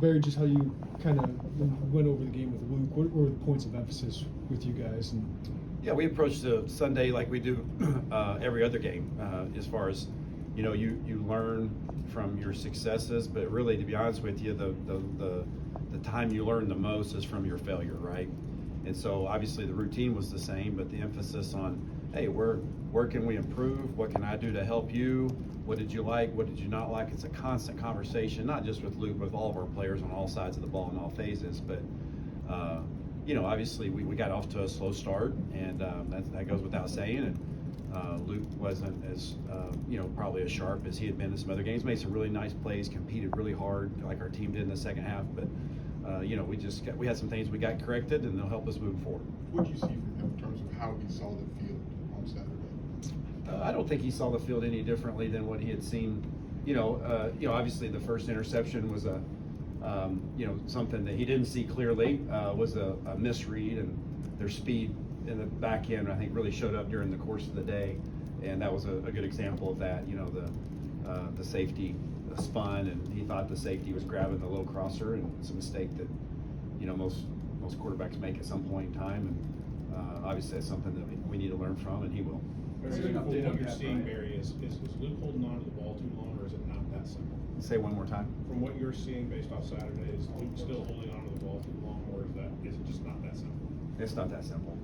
Barry, just how you kind of went over the game with Luke. What were the points of emphasis with you guys? And yeah, we approached the Sunday like we do every other game. As far as you learn from your successes, but really, to be honest with you, the time you learn the most is from your failure, right? And so obviously the routine was the same, but the emphasis on, hey, where can we improve? What can I do to help you? What did you like? What did you not like? It's a constant conversation, not just with Luke, but with all of our players on all sides of the ball in all phases. But obviously we got off to a slow start, and that goes without saying. And Luke wasn't as probably as sharp as he had been in some other games. Made some really nice plays, competed really hard, like our team did in the second half. But we had some things we got corrected, and they'll help us move forward. What did you see from him in terms of how he saw the field on Saturday? I don't think he saw the field any differently than what he had seen. Obviously the first interception was a something that he didn't see clearly, was a misread, and their speed in the back end, I think, really showed up during the course of the day, and that was a good example of that. The safety spun, and he thought the safety was grabbing the low crosser, and it's a mistake that most quarterbacks make at some point in time, and obviously that's something that we need to learn from, and he will. What you're seeing, Barry, is Luke holding on to the ball too long, or is it not that simple? Say one more time. From what you're seeing based off Saturday, is Luke still holding on to the ball too long, or is it just not that simple? It's not that simple.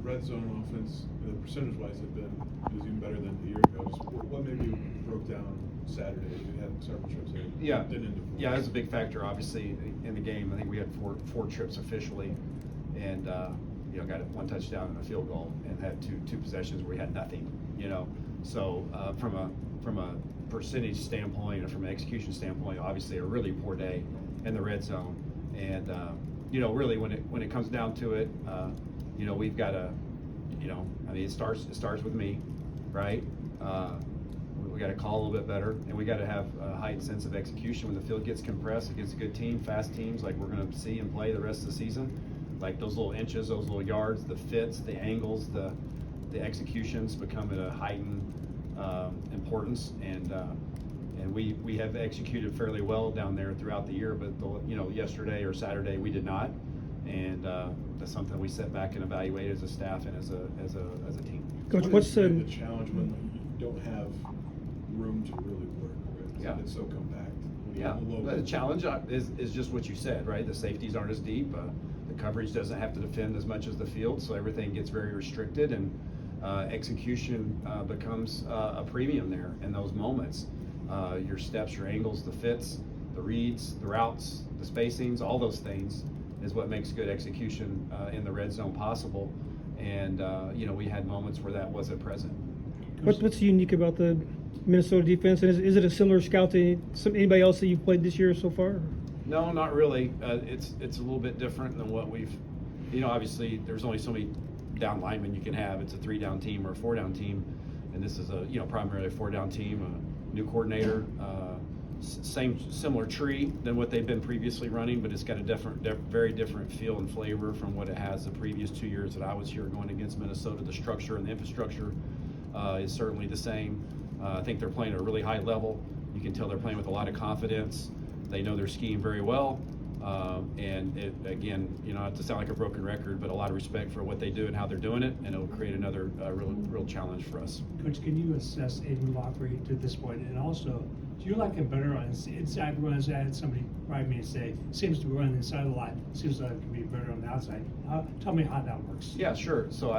Red zone offense, percentage-wise, have been even better than a year ago. So what maybe broke down Saturday? We had several trips there. Yeah, that's a big factor, obviously, in the game. I think we had four trips officially, and got one touchdown and a field goal, and had two possessions where we had nothing. So from a percentage standpoint and from an execution standpoint, obviously a really poor day in the red zone. And really when it comes down to it, we've got to, it starts with me, right? We got to call a little bit better, and we got to have a heightened sense of execution when the field gets compressed against a good team, fast teams like we're going to see and play the rest of the season. Like those little inches, those little yards, the fits, the angles, the executions become at a heightened importance, and we have executed fairly well down there throughout the year, but yesterday or Saturday we did not, and that's something we set back and evaluate as a staff and as a team. Coach, what's the challenge when you don't have room to really work? Right? Yeah, it's so compact. Yeah, the challenge is just what you said, right? The safeties aren't as deep. The coverage doesn't have to defend as much as the field, so everything gets very restricted, and execution becomes a premium there in those moments. Your steps, your angles, the fits, the reads, the routes, the spacings, all those things is what makes good execution in the red zone possible. And we had moments where that wasn't present. What's unique about the Minnesota defense? And is it a similar scout to anybody else that you've played this year so far? No, not really. It's a little bit different than what we've, obviously there's only so many down linemen you can have. It's a 3-down team or a 4-down team, and this is a primarily a 4-down team. A new coordinator, similar tree than what they've been previously running, but it's got a very different feel and flavor from what it has the previous 2 years that I was here going against Minnesota. The structure and the infrastructure is certainly the same. I think they're playing at a really high level. You can tell they're playing with a lot of confidence. They know their scheme very well, and again, not to sound like a broken record, but a lot of respect for what they do and how they're doing it, and it'll create another real challenge for us. Coach, can you assess Aiden Lockery to this point, and also, do you like him better on inside runs? I had somebody write me and say, seems to run inside the line, seems like it can be better on the outside. Tell me how that works. Yeah, sure. So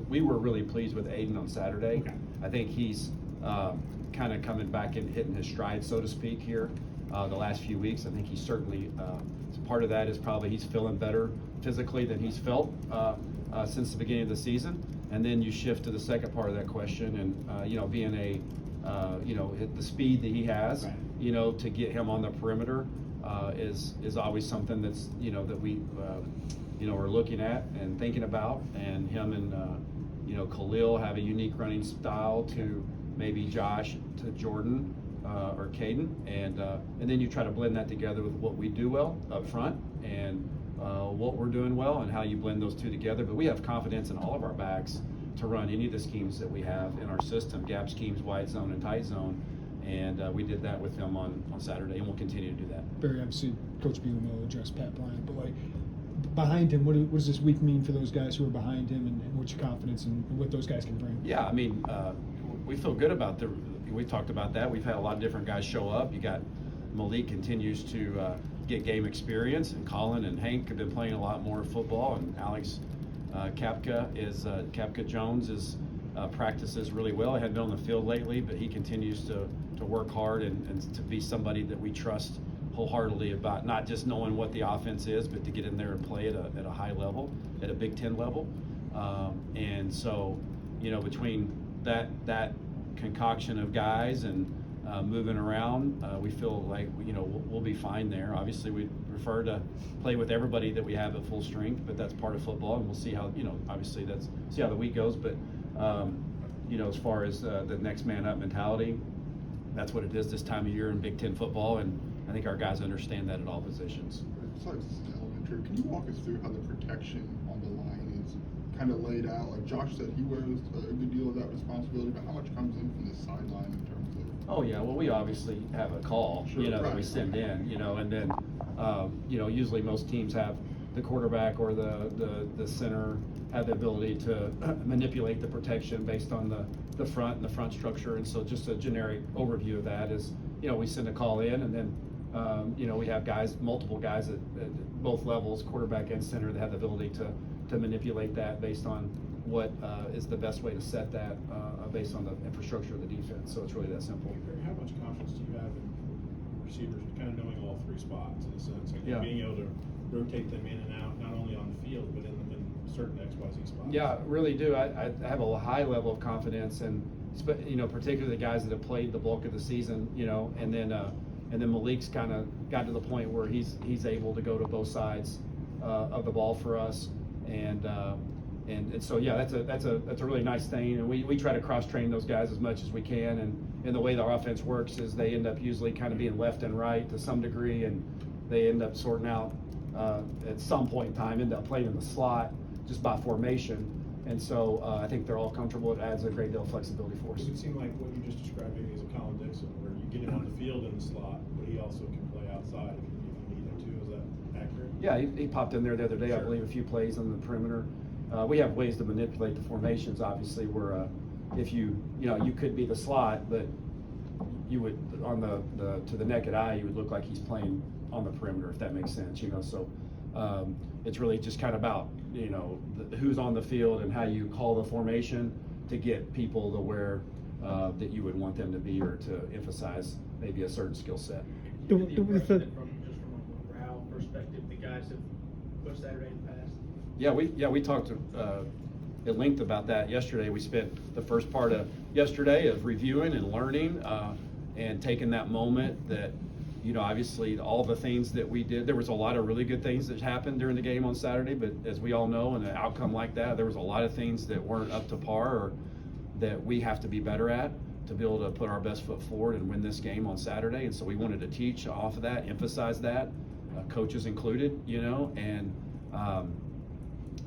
we were really pleased with Aiden on Saturday. Okay. I think he's kind of coming back and hitting his stride, so to speak, here the last few weeks. I think he's certainly, part of that is probably he's feeling better physically than he's felt since the beginning of the season. And then you shift to the second part of that question, and being the speed that he has, right. To get him on the perimeter is always something that's, that we, are looking at and thinking about. And him and, Khalil have a unique running style to maybe Josh to Jordan or Caden, and then you try to blend that together with what we do well up front and what we're doing well, and how you blend those two together. But we have confidence in all of our backs to run any of the schemes that we have in our system, gap schemes, wide zone and tight zone, And we did that with him on Saturday, and we'll continue to do that. Barry, obviously, Coach Beal will address Pat Bryant, but like behind him, what does this week mean for those guys who are behind him, and what's your confidence in what those guys can bring? Yeah, I mean, we feel good about we talked about that. We've had a lot of different guys show up. You got Malik continues to get game experience, and Colin and Hank have been playing a lot more football, and Alex Kapka Jones practices really well. He hadn't been on the field lately, but he continues to work hard and to be somebody that we trust wholeheartedly about not just knowing what the offense is, but to get in there and play at a high level, at a Big Ten level. And so, between that concoction of guys and moving around, we feel like we'll be fine there. Obviously, we prefer to play with everybody that we have at full strength, but that's part of football, and we'll see how obviously see how the week goes. But as far as the next man up mentality, that's what it is this time of year in Big Ten football, and I think our guys understand that at all positions. Sorry, this is elementary. Can you walk us through how the protection on the line is kind of laid out? Like Josh said, he wears a good deal of that responsibility, but how much comes in from the sideline in terms of? Oh yeah, well we obviously have a call, Sure, that right. we send in, and then usually most teams have the quarterback or the center have the ability to manipulate the protection based on the front and the front structure, and so just a generic overview of that is we send a call in, and then we have multiple guys at both levels, quarterback and center, that have the ability to manipulate that based on what is the best way to set that based on the infrastructure of the defense. So it's really that simple. How much confidence do you have in receivers kind of knowing all three spots in a sense, like Yeah. being able to rotate them in and out, not only on the field but in certain XYZ spots? Yeah, really do. I have a high level of confidence, and particularly the guys that have played the bulk of the season, and then Malik's kind of got to the point where he's able to go to both sides of the ball for us, and so yeah, that's a really nice thing, and we try to cross train those guys as much as we can, and the way the offense works is they end up usually kind of being left and right to some degree, and they end up sorting out at some point in time, end up playing in the slot just by formation, and so I think they're all comfortable. It adds a great deal of flexibility for us. Does it seem like what you just described maybe as a Colin Dixon, where you get him on the field in the slot, but he also can play outside if you need him to? Is that accurate? Yeah, he popped in there the other day, I Sure. believe, a few plays on the perimeter. We have ways to manipulate the formations, obviously, where if you could be the slot, but you would, to the naked eye, you would look like he's playing on the perimeter, if that makes sense, so it's really just kind of about, who's on the field and how you call the formation to get people to where that you would want them to be, or to emphasize maybe a certain skill set. Do- Get the do- with impression the- that from a morale perspective, the guys have pushed Saturday in the past. We talked at length about that yesterday. We spent the first part of yesterday of reviewing and learning and taking that moment that, obviously all the things that we did, there was a lot of really good things that happened during the game on Saturday, but as we all know, in an outcome like that, there was a lot of things that weren't up to par, or that we have to be better at to be able to put our best foot forward and win this game on Saturday. And so we wanted to teach off of that, emphasize that, coaches included,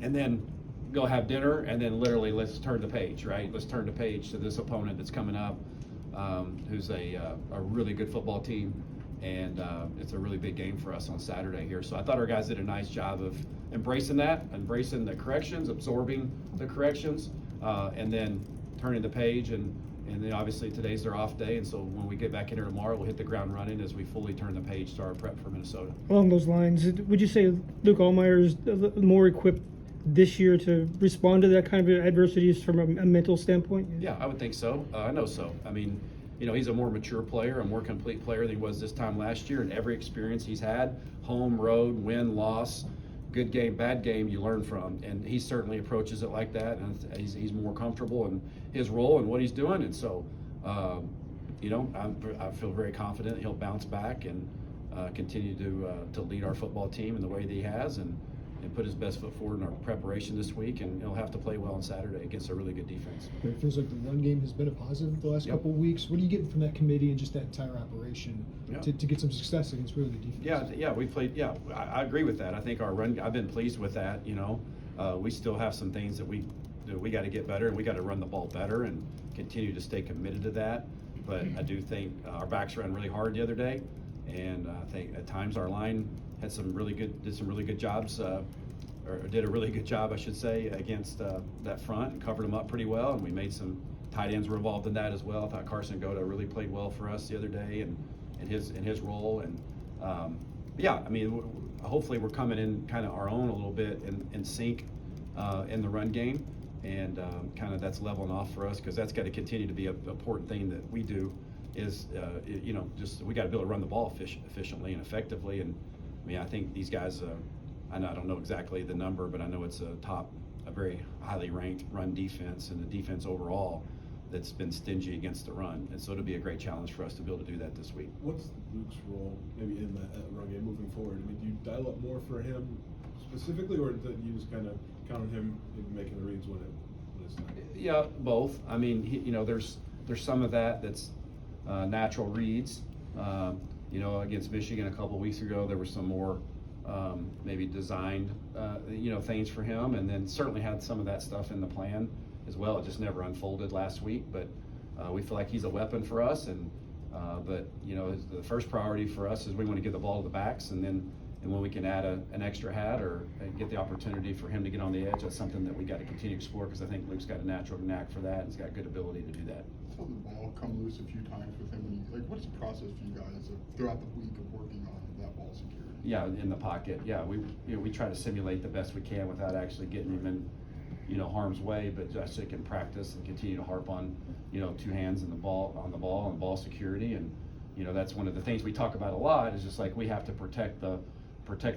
and then go have dinner, and then literally let's turn the page, right? Let's turn the page to this opponent that's coming up, who's a really good football team, and it's a really big game for us on Saturday here. So I thought our guys did a nice job of embracing the corrections, absorbing the corrections, and then turning the page, and then obviously today's their off day, and so when we get back in here tomorrow, we'll hit the ground running as we fully turn the page to our prep for Minnesota. Along those lines, would you say Luke Allmeyer is more equipped this year to respond to that kind of adversities from a mental standpoint? Yeah, I would think so. I know so. I mean, he's a more mature player, a more complete player than he was this time last year, and every experience he's had, home, road, win, loss, good game, bad game, you learn from, and he certainly approaches it like that, and he's more comfortable in his role and what he's doing, and so I feel very confident he'll bounce back and continue to lead our football team in the way that he has, and put his best foot forward in our preparation this week, and he'll have to play well on Saturday against a really good defense. It feels like the run game has been a positive the last Yep. couple of weeks. What are you getting from that committee and just that entire operation Yeah. to get some success against really good defense? Yeah, we played. Yeah, I agree with that. I think our run. I've been pleased with that. We still have some things that we got to get better, and we got to run the ball better and continue to stay committed to that. but I do think our backs ran really hard the other day, and I think at times our line did some really good jobs, or did a really good job, I should say, against that front, and covered them up pretty well, and we made some tight ends were involved in that as well. I thought Carson Goda really played well for us the other day, and in his role, and yeah, I mean, hopefully we're coming in kind of our own a little bit in sync in the run game, and kind of that's leveling off for us, because that's got to continue to be an important thing that we do. Is you know, just we got to be able to run the ball efficiently and effectively, and I mean, I think these guys. I don't know exactly the number, but I know it's a very highly ranked run defense, and the defense overall that's been stingy against the run, and so it'll be a great challenge for us to be able to do that this week. What's Luke's role maybe in that run game moving forward? I mean, do you dial up more for him specifically, or do you just kind of count on him in making the reads when it's time? Yeah, both. I mean, you know, there's some of that's natural reads. You know, against Michigan a couple weeks ago, there were some more maybe designed, you know, things for him, and then certainly had some of that stuff in the plan as well. It just never unfolded last week, but we feel like he's a weapon for us, and but you know, the first priority for us is we want to get the ball to the backs, and when we can add an extra hat or get the opportunity for him to get on the edge, that's something that we got to continue to explore, because I think Luke's got a natural knack for that, and he's got good ability to do that. Saw the ball come loose a few times with him. Like, what's the process for you guys throughout the week of working on that ball security? Yeah, in the pocket. Yeah, we try to simulate the best we can without actually getting him in, you know, harm's way, but just so he can practice and continue to harp on, you know, two hands on the ball and ball security. And you know, that's one of the things we talk about a lot, is just like we have to protect the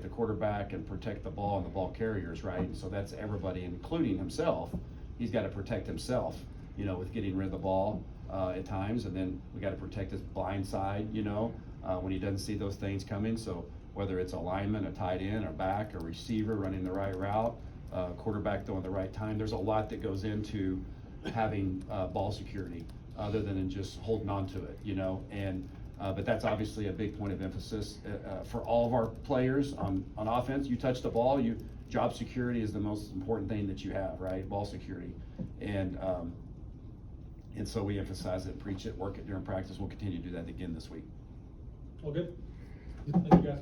quarterback and protect the ball and the ball carriers, right? And so that's everybody, including himself. He's got to protect himself, you know, with getting rid of the ball at times, and then we got to protect his blind side, you know, when he doesn't see those things coming. So whether it's a lineman, a tight end, a back, a receiver running the right route, quarterback throwing the right time, there's a lot that goes into having ball security, other than in just holding on to it, you know. And but that's obviously a big point of emphasis for all of our players on offense. You touch the ball, job security is the most important thing that you have, right? Ball security, and so we emphasize it, preach it, work it during practice. We'll continue to do that again this week. All good? Thank you, guys.